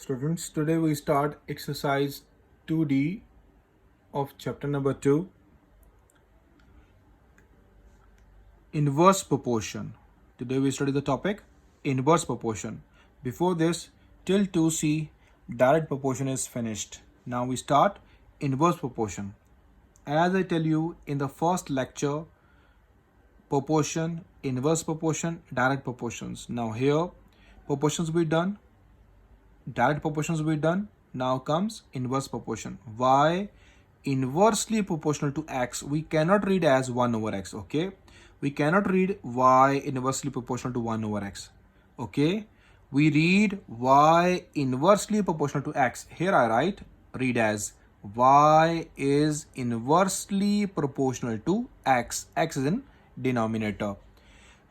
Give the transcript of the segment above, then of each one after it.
Students, today we start exercise 2D of chapter number 2, inverse proportion. Today we study the topic inverse proportion. Before this, till 2C, direct proportion is finished. Now we start inverse proportion. As I tell you in the first lecture, proportion, inverse proportion, direct proportions. Now here, proportions we done, direct proportions we done. Now comes inverse proportion. Y inversely proportional to x, we cannot read as 1 over x. Okay, we cannot read y inversely proportional to 1 over x. Okay, we read y inversely proportional to x. Here I write, read as y is inversely proportional to x. X is in denominator.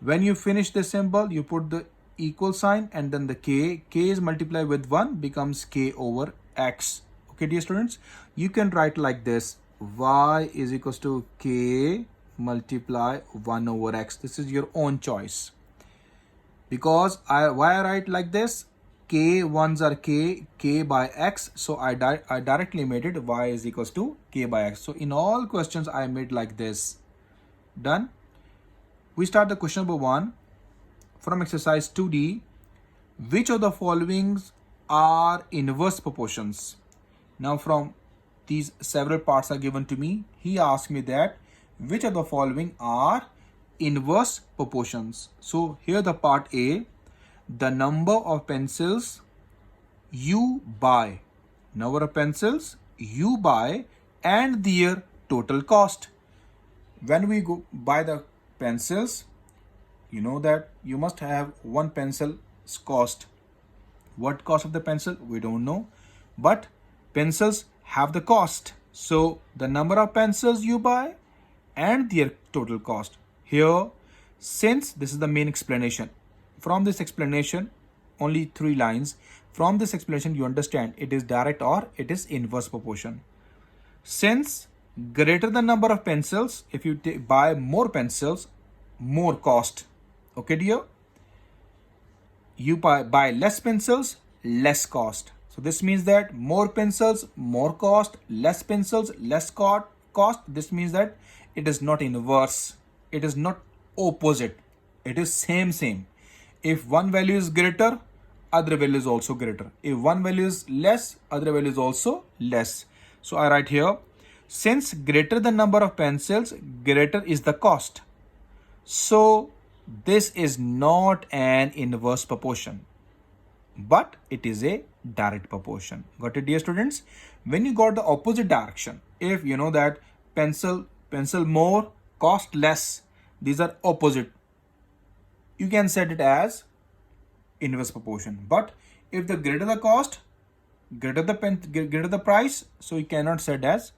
When you finish the symbol, you put the equal sign and then the k. K is multiplied with 1, becomes k over x. Okay, dear students, you can write like this: y is equals to k multiply 1 over x. This is your own choice. Because why I write like this? K ones are k by x. So I directly made it y is equals to k by x. So in all questions I made like this. Done. We start the question number 1 from exercise 2D. Which of the following are inverse proportions? Now from these several parts are given to me. He asked me that which of the following are inverse proportions. So here the part A, the number of pencils you buy. Number of pencils you buy and their total cost. When we go buy the pencils, you know that you must have one pencil's cost. What cost of the pencil? We don't know. But pencils have the cost. So the number of pencils you buy and their total cost. Here, since this is the main explanation, from this explanation, only 3 lines. From this explanation, you understand it is direct or it is inverse proportion. Since greater the number of pencils, if you buy more pencils, more cost. Okay, dear? You buy less pencils, less cost. So this means that more pencils, more cost, less pencils, less cost. This means that it is not inverse. It is not opposite. It is same. If one value is greater, other value is also greater. If one value is less, other value is also less. So I write here, since greater the number of pencils, greater is the cost. So this is not an inverse proportion, but it is a direct proportion. Got it, dear students? When you got the opposite direction, if you know that pencil more, cost less, these are opposite, you can set it as inverse proportion. But if the greater the cost, greater the price, so you cannot set as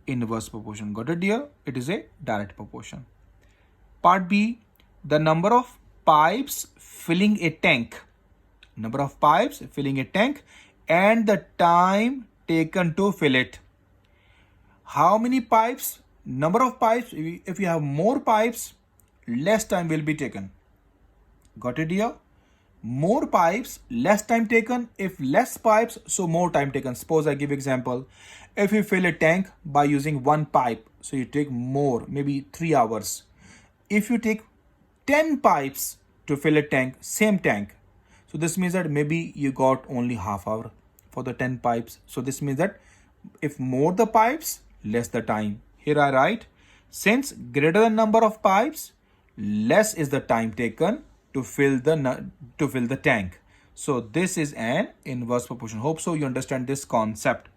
inverse proportion. Got it, dear? It is a direct proportion. Part B, the number of pipes filling a tank. Number of pipes filling a tank and the time taken to fill it. How many pipes? Number of pipes. If you have more pipes, less time will be taken. Got it, dear? More pipes, less time taken. If less pipes, so more time taken. Suppose I give example. If you fill a tank by using one pipe, so you take more, maybe 3 hours. If you take 10 pipes to fill a tank, same tank, so this means that maybe you got only half hour for the 10 pipes. So this means that if more the pipes, less the time. Here I write, since greater the number of pipes, less is the time taken to fill the tank. So this is an inverse proportion. Hope so you understand this concept.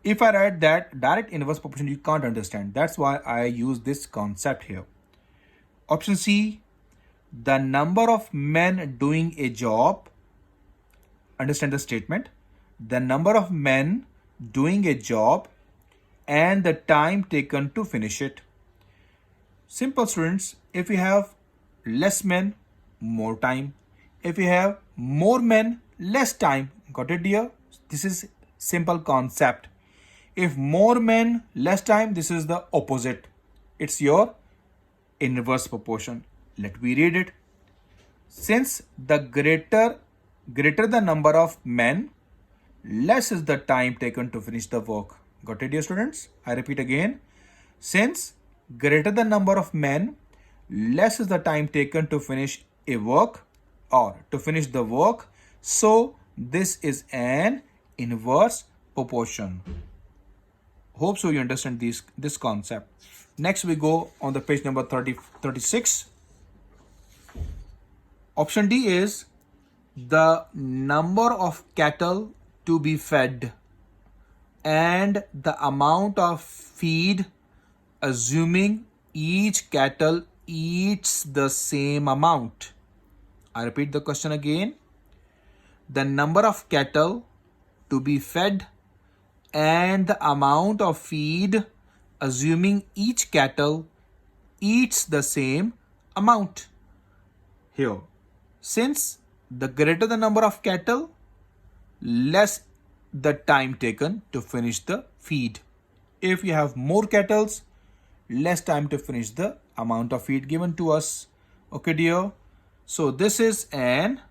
If I write that direct inverse proportion, you can't understand. That's why I use this concept here. Option C, the number of men doing a job. Understand the statement. The number of men doing a job and the time taken to finish it. Simple, students. If you have less men, more time. If you have more men, less time. Got it, dear? This is simple concept. If more men, less time, this is the opposite. It's your inverse proportion. Let me read it. Since the greater greater the number of men, less is the time taken to finish the work. Got it, dear students? I repeat again. Since greater the number of men, less is the time taken to finish a work or to finish the work. So this is an inverse proportion. Hope so you understand this concept. Next we go on the page number 36. Option D is the number of cattle to be fed and the amount of feed, assuming each cattle eats the same amount. I repeat the question again. The number of cattle to be fed and the amount of feed, assuming each cattle eats the same amount. Here, since the greater the number of cattle, less the time taken to finish the feed. If you have more cattle, less time to finish the amount of feed given to us. Okay, dear. So this is an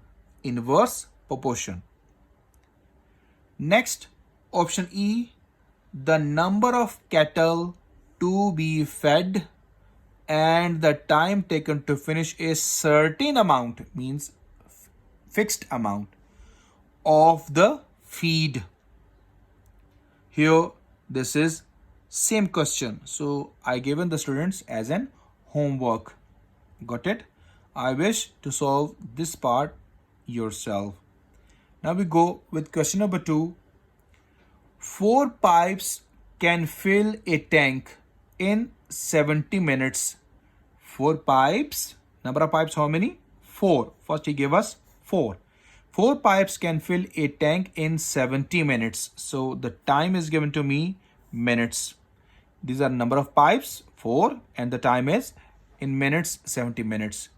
inverse proportion. Next, option E, the number of cattle to be fed and the time taken to finish a certain amount, means fixed amount of the feed. Here this is same question, so I given the students as an homework. Got it? I wish to solve this part yourself. Now we go with question number 2. 4 pipes can fill a tank in 70 minutes. 4 pipes. Number of pipes how many? 4. First he gave us 4. 4 pipes can fill a tank in 70 minutes. So the time is given to me minutes. These are number of pipes 4 and the time is in minutes 70 minutes.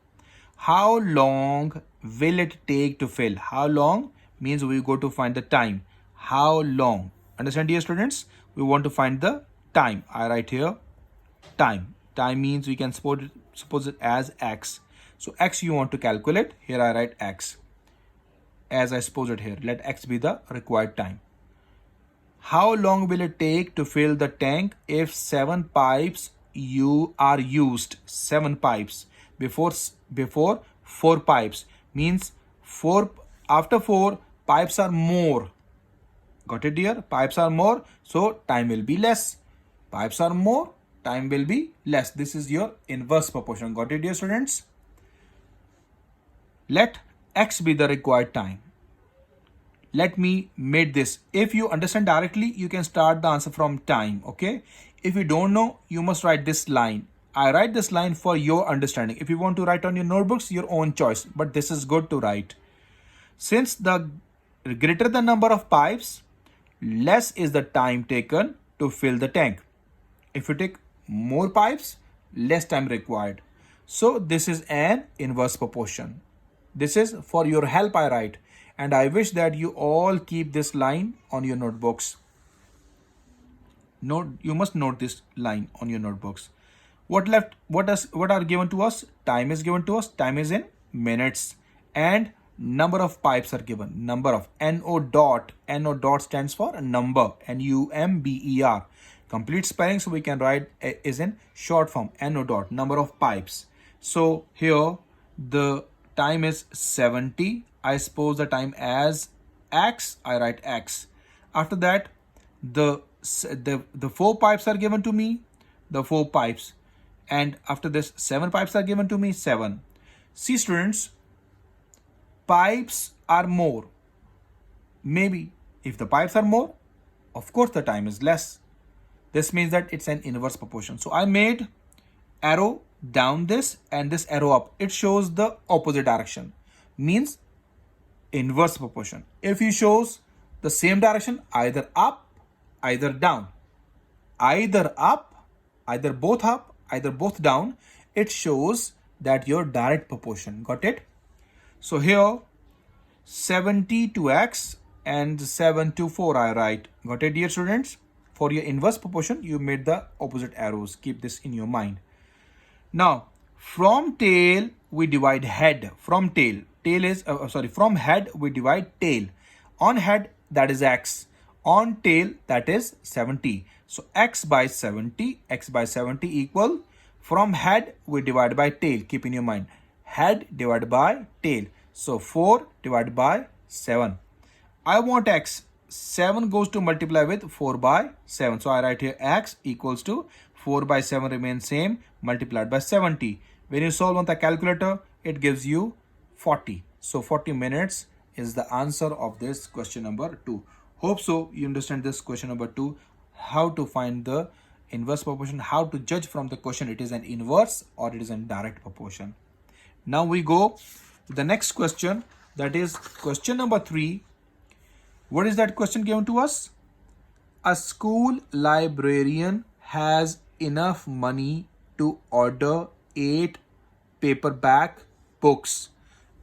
How long will it take to fill? How long means we go to find the time. How long? Understand, dear students? We want to find the time. I write here time. Time means we can suppose it as x. So x you want to calculate. Here I write x. As I suppose it here. Let x be the required time. How long will it take to fill the tank if 7 pipes are used? 7 pipes. Before 4 pipes. Means 4 after 4 pipes are more. Got it, dear? Pipes are more, so time will be less. Pipes are more, time will be less. This is your inverse proportion. Got it, dear students? Let x be the required time. Let me make this. If you understand directly, you can start the answer from time, okay? If you don't know, you must write this line. I write this line for your understanding. If you want to write on your notebooks, your own choice. But this is good to write. Since the greater the number of pipes, less is the time taken to fill the tank. If you take more pipes, less time required. So this is an inverse proportion. This is for your help I write. And I wish that you all keep this line on your notebooks. You must note this line on your notebooks. What are given to us? Time is given to us. Time is in minutes. And number of pipes are given. Number of NO dot. NO dot stands for number. NUMBER. Complete spelling, so we can write is in short form. NO dot. Number of pipes. So here the time is 70. I suppose the time as x. I write x. After that, the 4 pipes are given to me. The 4 pipes. And after this, 7 pipes are given to me. 7. See, students, pipes are more. Maybe if the pipes are more, of course the time is less. This means that it's an inverse proportion. So I made arrow down this and this arrow up. It shows the opposite direction. Means inverse proportion. If you shows the same direction, either up, either down, either up, either both up, either both down, it shows that your direct proportion. Got it? So here 70 to x and 7 to 4 I write. Got it, dear students? For your inverse proportion, you made the opposite arrows. Keep this in your mind. Now From tail we divide head. From tail. From head we divide tail. On head that is x. On tail that is 70. So x by 70 equal, from head we divide by tail. Keep in your mind, head divided by tail. So 4 divided by 7. I want x. 7 goes to multiply with 4 by 7. So I write here x equals to 4 by 7 remains same, multiplied by 70. When you solve on the calculator, it gives you 40. So 40 minutes is the answer of this question number 2. Hope so you understand this question number 2. How to find the inverse proportion, how to judge from the question it is an inverse or it is an direct proportion. Now we go to the next question, that is question number 3. What is that question given to us? A school librarian has enough money to order 8 paperback books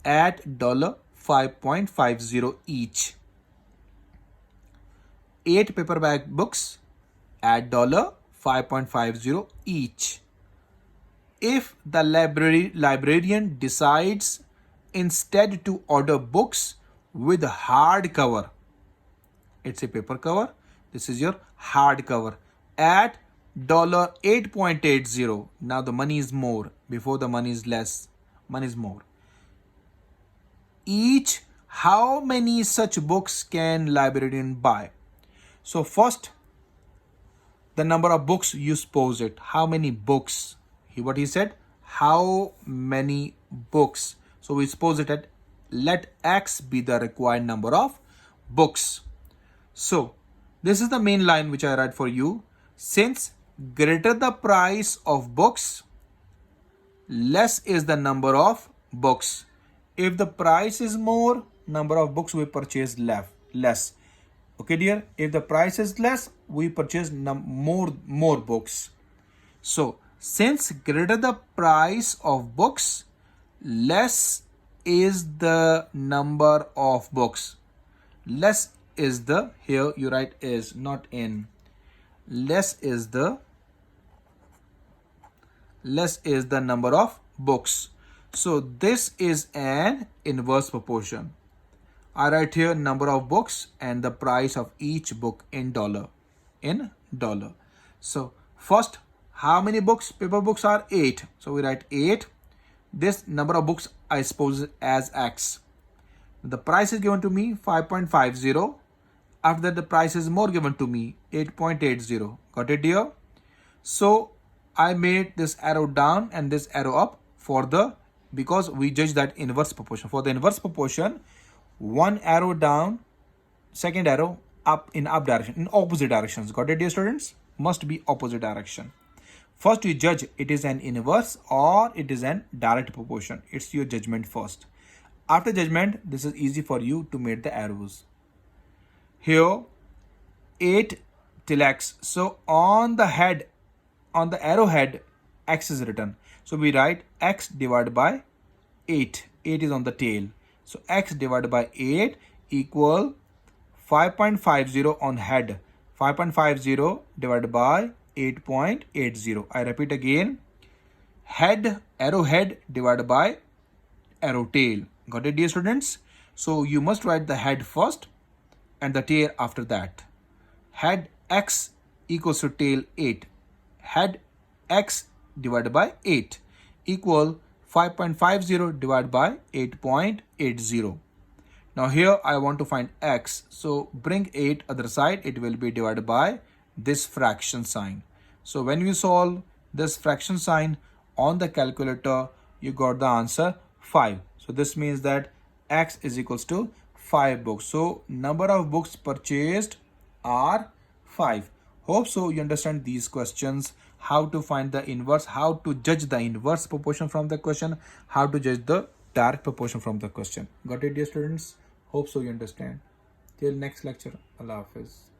at $5.50 each. 8 paperback books at $5.50 each. If the librarian decides instead to order books with hardcover, it's a paper cover, this is your hardcover, at $8.80. Now the money is more. Before the money is less, money is more. Each, how many such books can librarian buy? So first, the number of books, you suppose it. How many books? What he said, how many books? So we suppose it at, let x be the required number of books. So this is the main line which I write for you. Since greater the price of books, less is the number of books. If the price is more, number of books we purchase less. Okay dear, if the price is less, we purchase more books. So since greater the price of books, less is the number of books. Less is the, here you write is, not in. Less is the number of books. So this is an inverse proportion. I write here number of books and the price of each book in dollar. So first, how many books? Paper books are 8. So we write 8. This number of books I suppose as x. The price is given to me 5.50. After that the price is more given to me 8.80. Got it dear? So I made this arrow down and this arrow up for the, because we judge that inverse proportion. For the inverse proportion, one arrow down, second arrow up in up direction, in opposite directions. Got it dear students? Must be opposite direction. First you judge it is an inverse or it is an direct proportion. It's your judgment first. After judgment, this is easy for you to make the arrows. Here 8 till x. So on the head, on the arrowhead, x is written. So we write x divided by 8. 8 is on the tail. So x divided by 8 equal 5.50 on head. 5.50 divided by 8.80. I repeat again. Head, arrowhead divided by arrow tail. Got it dear students? So you must write the head first and the tail after that. Head x equals to tail 8. Head x divided by 8 equal 5.50 divided by 8.80. Now here I want to find x. So bring 8 other side. It will be divided by this fraction sign. So when we solve this fraction sign on the calculator, you got the answer 5. So this means that x is equals to 5 books. So number of books purchased are 5. Hope so you understand these questions, how to find the inverse, how to judge the inverse proportion from the question, how to judge the direct proportion from the question. Got it dear students? Hope so you understand. Till next lecture. Allah Hafiz.